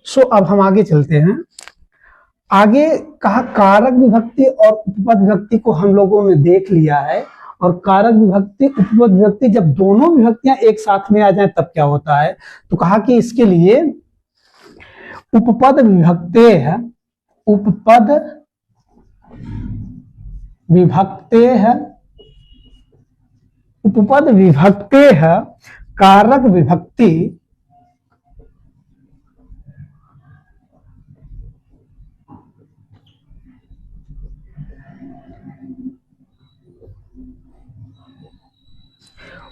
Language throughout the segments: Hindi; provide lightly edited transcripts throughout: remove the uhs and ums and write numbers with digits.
सो अब हम आगे चलते हैं। आगे कहा कारक विभक्ति और उपपद विभक्ति को हम लोगों ने देख लिया है। और कारक विभक्ति उपपद विभक्ति जब दोनों विभक्तियां एक साथ में आ जाएं तब क्या होता है, तो कहा कि इसके लिए उपपद विभक्ते है, उपपद विभक्ते है, उपपद विभक्ते है कारक विभक्ति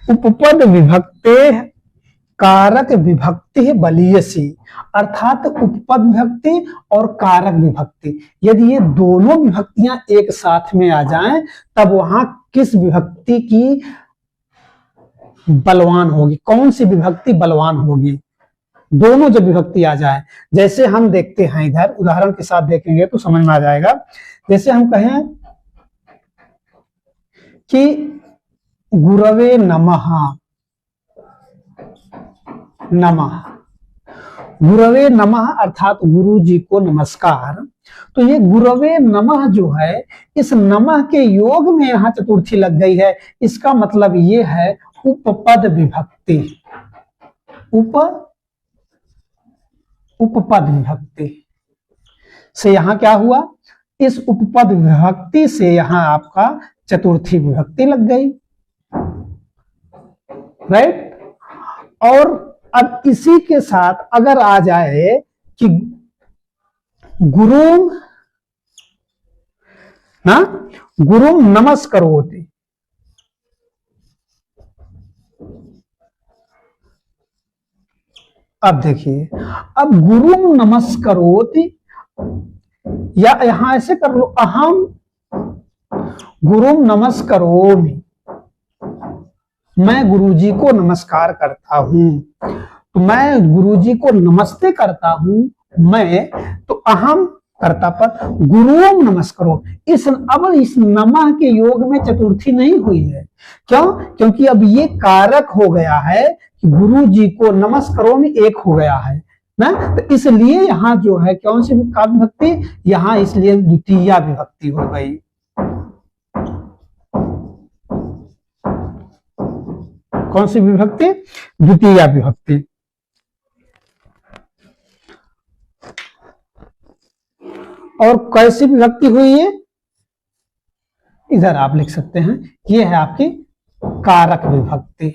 उपपद विभक्ते कारक विभक्ति बलीयसी, अर्थात उपपद विभक्ति और कारक विभक्ति यदि ये दोनों विभक्तियां एक साथ में आ जाएं तब वहां किस विभक्ति की बलवान होगी, कौन सी विभक्ति बलवान होगी। दोनों जब विभक्ति आ जाए, जैसे हम देखते हैं इधर उदाहरण के साथ देखेंगे तो समझ में आ जाएगा। जैसे हम कहें कि गुरवे नमः, नमः, गुरवे नमः अर्थात गुरु जी को नमस्कार। तो ये गुरवे नमः जो है, इस नमः के योग में यहां चतुर्थी लग गई है, इसका मतलब ये है उपपद विभक्ति, उपपद विभक्ति से यहां क्या हुआ, इस उपपद विभक्ति से यहां आपका चतुर्थी विभक्ति लग गई, राइट। और अब इसी के साथ अगर आ जाए कि गुरुम ना, गुरुम नमस्करोति, अब देखिए, अब गुरुम नमस्करोति या यहां ऐसे कर लो, अहम गुरुम नमस्करोमि, मैं गुरुजी को नमस्कार करता हूं। तो मैं गुरुजी को नमस्ते करता हूं, मैं, तो अहम कर्ता पद, गुरुओं नमस्करो। अब इस नमः के योग में चतुर्थी नहीं हुई है, क्यों? क्योंकि अब ये कारक हो गया है कि गुरु जी को नमस्करो में एक हो गया है ना, तो इसलिए यहां जो है कौन सी विभक्ति, यहां इसलिए द्वितीया विभक्ति हो गई। कौन सी विभक्ति? द्वितीया विभक्ति। और कैसी विभक्ति हुई है, इधर आप लिख सकते हैं, ये है आपकी कारक विभक्ति।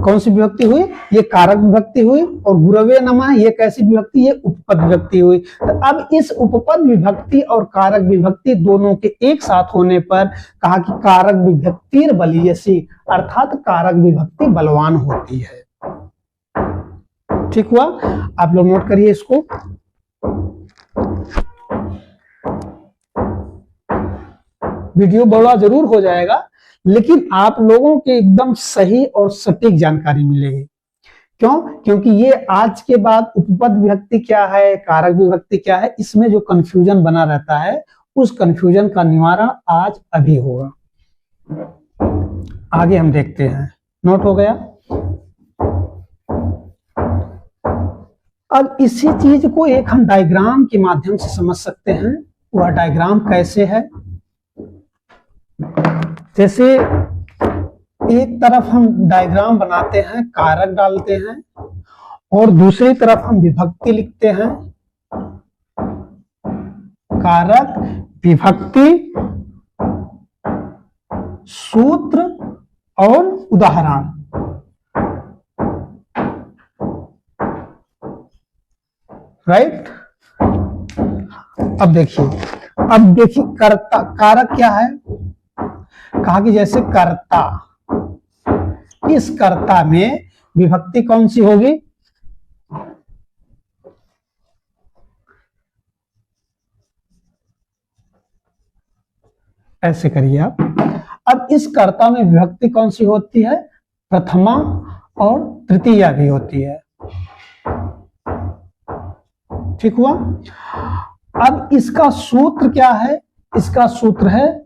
कौन सी विभक्ति हुई? ये कारक विभक्ति हुई। और गुरवे नमः ये कैसी विभक्ति? ये उपपद विभक्ति हुई। तो अब इस उपपद विभक्ति और कारक विभक्ति दोनों के एक साथ होने पर कहा कि कारक विभक्ति बलीयसी, अर्थात कारक विभक्ति बलवान होती है। ठीक हुआ? आप लोग नोट करिए इसको। वीडियो बड़ा जरूर हो जाएगा, लेकिन आप लोगों के एकदम सही और सटीक जानकारी मिलेगी। क्यों? क्योंकि ये आज के बाद उपपद विभक्ति क्या है, कारक विभक्ति क्या है, इसमें जो कंफ्यूजन बना रहता है, उस कंफ्यूजन का निवारण आज अभी होगा। आगे हम देखते हैं। नोट हो गया? अब इसी चीज को एक हम डायग्राम के माध्यम से समझ सकते हैं। वह डायग्राम कैसे है? जैसे एक तरफ हम डायग्राम बनाते हैं, कारक डालते हैं, और दूसरी तरफ हम विभक्ति लिखते हैं, कारक, विभक्ति, सूत्र और उदाहरण। राइट? अब देखिए कर्ता, कारक क्या है? कहा कि जैसे कर्ता, इस कर्ता में विभक्ति कौन सी होगी? ऐसे करिए आप। अब इस कर्ता में विभक्ति कौन सी होती है? प्रथमा और तृतीया भी होती है। ठीक हुआ? अब इसका सूत्र क्या है? इसका सूत्र है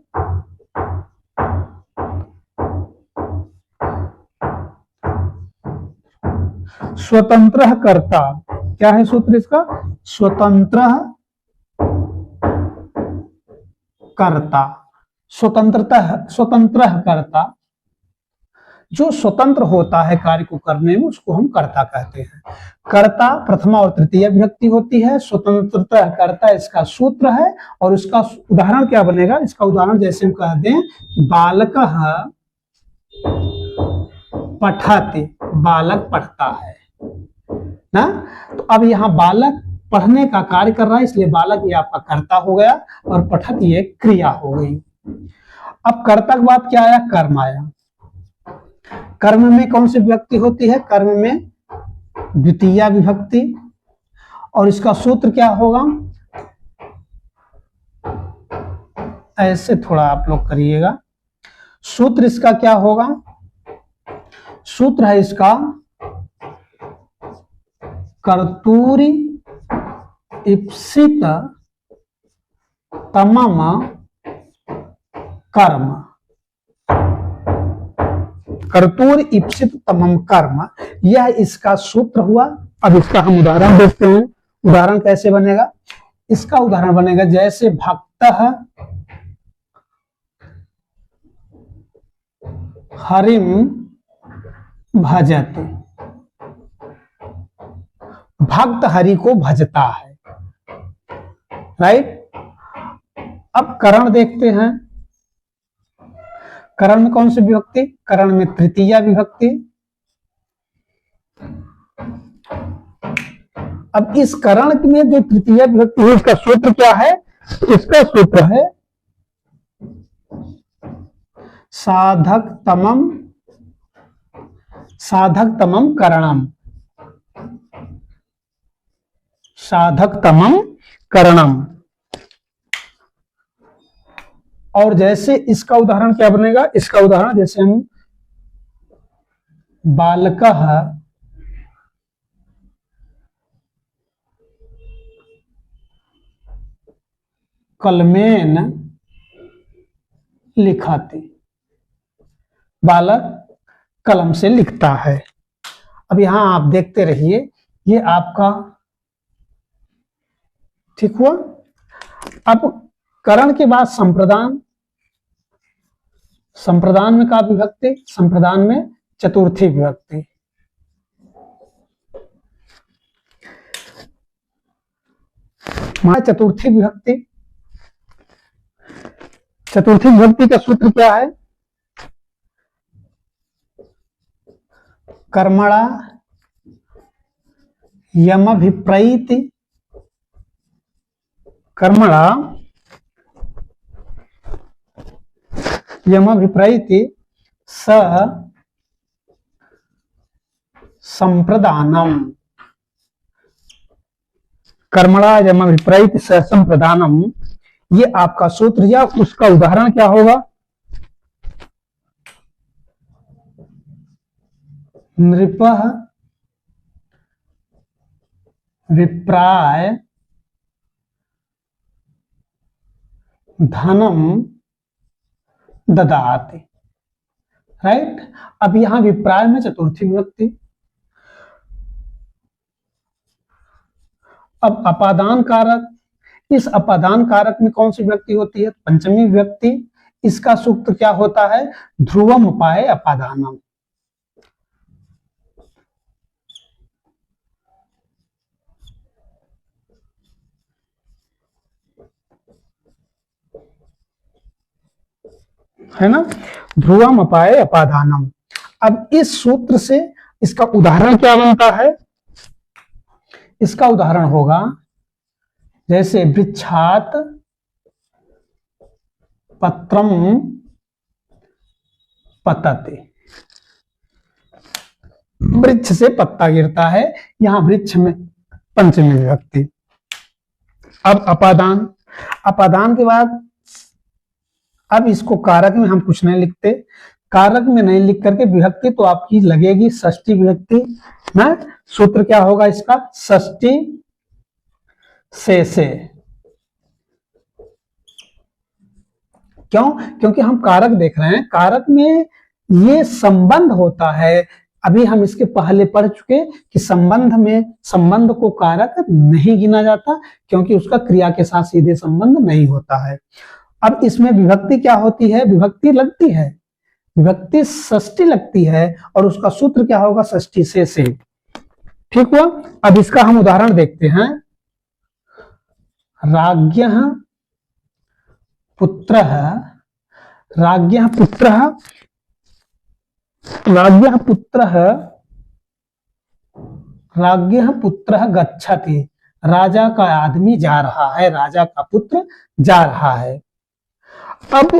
स्वतंत्र कर्ता, क्या है सूत्र इसका? स्वतंत्र कर्ता, स्वतंत्र कर्ता, जो स्वतंत्र होता है कार्य को करने में उसको हम कर्ता कहते हैं। कर्ता प्रथमा और तृतीय विभक्ति होती है। स्वतंत्रता कर्ता इसका सूत्र है और इसका उदाहरण क्या बनेगा? इसका उदाहरण जैसे हम कह दें बालकः पठति, बालक पढ़ता है ना। तो अब यहाँ बालक पढ़ने का कार्य कर रहा है, इसलिए बालक ये आपका कर्ता हो गया और पठत ये क्रिया हो गई। अब कर्ता के बाद क्या आया? कर्म आया। कर्म में कौन सी विभक्ति होती है? कर्म में द्वितीय विभक्ति, और इसका सूत्र क्या होगा? ऐसे थोड़ा आप लोग करिएगा, सूत्र इसका क्या होगा? सूत्र है इसका कर्तूरि इप्सित तमम कर्म, कर्तूर इप्सित तमम कर्म, यह इसका सूत्र हुआ। अब इसका हम उदाहरण देखते हैं। उदाहरण कैसे बनेगा? इसका उदाहरण बनेगा जैसे भक्तः हरिम भजते, भक्त हरि को भजता है, राइट। अब करण देखते हैं। करण में कौन सी विभक्ति? करण में तृतीय विभक्ति। अब इस करण में जो तृतीय विभक्ति है इसका सूत्र क्या है? इसका सूत्र है साधक तमम करणम, साधक तमम करणम। और जैसे इसका उदाहरण क्या बनेगा? इसका उदाहरण जैसे हम बालकः कलमेन लिखाते, बालक कलम से लिखता है। अब यहां आप देखते रहिए, ये आपका ठीक हुआ। अब करण के बाद संप्रदान, संप्रदान में का विभक्ति? संप्रदान में चतुर्थी विभक्ति। चतुर्थी विभक्ति, चतुर्थी विभक्ति का सूत्र क्या है? कर्मणा यमभिप्रैति, कर्मणा यमभिप्रैति स संप्रदानम, कर्मणा यमभिप्रैति स संप्रदानम, ये आपका सूत्र या उसका उदाहरण क्या होगा? नृपः विप्राय धनम ददाति, राइट। अब यहां विप्राय में चतुर्थी विभक्ति। अब अपादान कारक, इस अपादान कारक में कौन सी विभक्ति होती है? पंचमी विभक्ति। इसका सूत्र क्या होता है? ध्रुवम उपाय अपादानम। है ना, ध्रुवम अपाय अपादानम। अब इस सूत्र से इसका उदाहरण क्या बनता है? इसका उदाहरण होगा जैसे वृक्षात पत्रम पतते, वृक्ष से पत्ता गिरता है, यहां वृक्ष में पंचमी विभक्ति। अब अपादान, अपादान के बाद अब इसको कारक में हम कुछ नहीं लिखते, कारक में नहीं लिख करके विभक्ति तो आपकी लगेगी षष्ठी विभक्ति ना। सूत्र क्या होगा इसका? षष्ठी से। क्यों? क्योंकि हम कारक देख रहे हैं, कारक में ये संबंध होता है अभी हम इसके पहले पढ़ चुके कि संबंध में संबंध को कारक नहीं गिना जाता, क्योंकि उसका क्रिया के साथ सीधे संबंध नहीं होता है। अब इसमें विभक्ति क्या होती है? विभक्ति लगती है, विभक्ति षष्ठी लगती है, और उसका सूत्र क्या होगा? षष्ठी से। ठीक हुआ। अब इसका हम उदाहरण देखते हैं। राज्ञः पुत्रः, राज्ञः पुत्रः, राज्ञः पुत्रः, राज्ञः पुत्रः गच्छति, राजा का आदमी जा रहा है, राजा का पुत्र जा रहा है। अब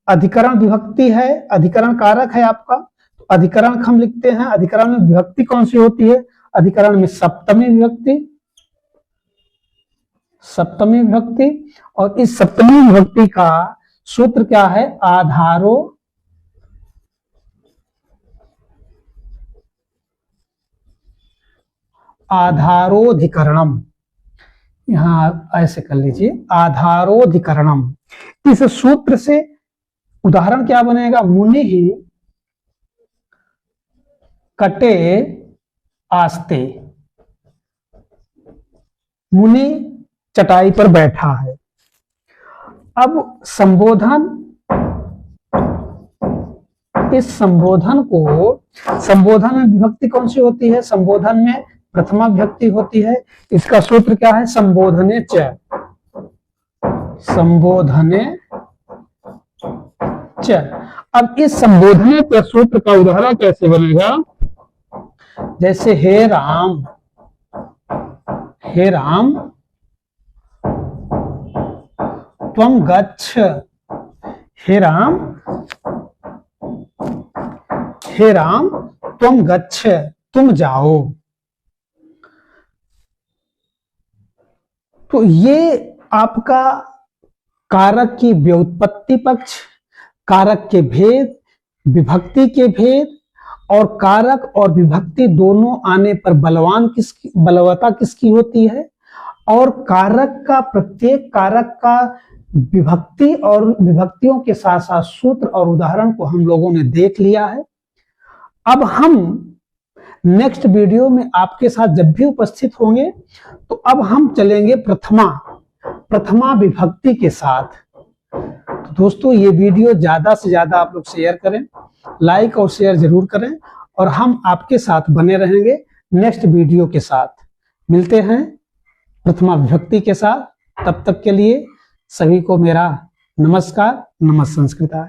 अधिकरण विभक्ति है, अधिकरण कारक है आपका, तो अधिकरण हम लिखते हैं। अधिकरण में विभक्ति कौन सी होती है? अधिकरण में सप्तमी विभक्ति, सप्तमी विभक्ति। और इस सप्तमी विभक्ति का सूत्र क्या है? आधारोधिकरणम। यहां ऐसे कर लीजिए, आधारोधिकरणम। इस सूत्र से उदाहरण क्या बनेगा? मुनि ही कटे आस्ते, मुनि चटाई पर बैठा है। अब संबोधन, इस संबोधन को, संबोधन में विभक्ति कौन सी होती है? संबोधन में प्रथमा विभक्ति होती है। इसका सूत्र क्या है? संबोधने च, संबोधने च। अब इस संबोधने के सूत्र का उदाहरण कैसे बनेगा? जैसे हे राम, हे राम त्वं गच्छ, हे राम, हे राम त्वं गच्छ, तुम जाओ। तो ये आपका कारक की व्युत्पत्ति पक्ष, कारक के भेद, विभक्ति के भेद, और कारक और विभक्ति दोनों आने पर बलवान किसकी, बलवता किसकी होती है, और कारक का, प्रत्येक कारक का विभक्ति और विभक्तियों के साथ साथ सूत्र और उदाहरण को हम लोगों ने देख लिया है। अब हम नेक्स्ट वीडियो में आपके साथ जब भी उपस्थित होंगे, तो अब हम चलेंगे प्रथमा विभक्ति के साथ। तो दोस्तों, ये वीडियो ज्यादा से ज्यादा आप लोग शेयर करें, लाइक और शेयर जरूर करें, और हम आपके साथ बने रहेंगे नेक्स्ट वीडियो के साथ। मिलते हैं प्रथमा विभक्ति के साथ। तब तक के लिए सभी को मेरा नमस्कार, नमः संस्कृताय।